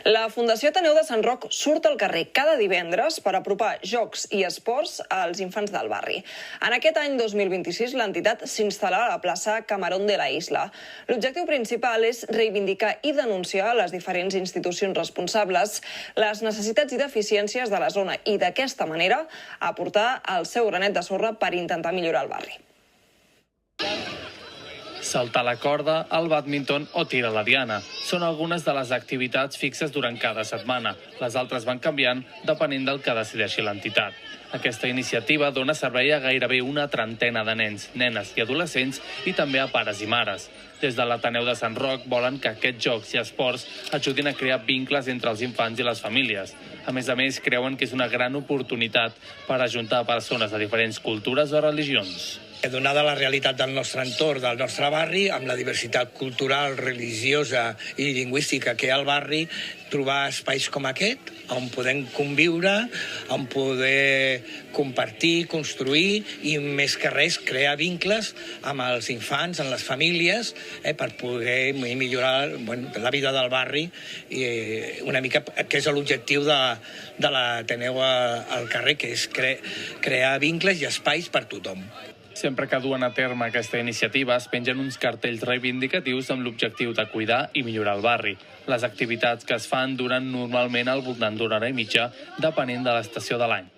La Fundació Ateneu de Sant Roc surt al carrer cada divendres per apropar jocs i esports als infants del barri. En aquest any 2026, l'entitat s'instal·larà a la plaça Camarón de la Isla. L'objectiu principal és reivindicar i denunciar a les diferents institucions responsables les necessitats i deficiències de la zona i, d'aquesta manera, aportar el seu granet de sorra per intentar millorar el barri. Saltar la corda, el bàdminton o tirar la diana. Són algunes de les activitats fixes durant cada setmana. Les altres van canviant depenent del que decideixi l'entitat. Aquesta iniciativa dona servei a gairebé una trentena de nens, nenes i adolescents i també a pares i mares. Des de l'Ateneu de Sant Roc volen que aquests jocs i esports ajudin a crear vincles entre els infants i les famílies. A més, creuen que és una gran oportunitat per ajuntar persones de diferents cultures o religions. Donada la realitat del nostre entorn, del nostre barri, amb la diversitat cultural, religiosa i lingüística que hi ha al barri, trobar espais com aquest, on podem conviure, on poder compartir, construir i, més que res, crear vincles amb els infants, amb les famílies, per poder millorar la vida del barri i una mica, que és l'objectiu de l'Ateneu al carrer, que és crear vincles i espais per tothom. Sempre que duen a terme aquesta iniciativa es pengen uns cartells reivindicatius amb l'objectiu de cuidar i millorar el barri. Les activitats que es fan duren normalment al voltant d'una hora i mitja, depenent de l'estació de l'any.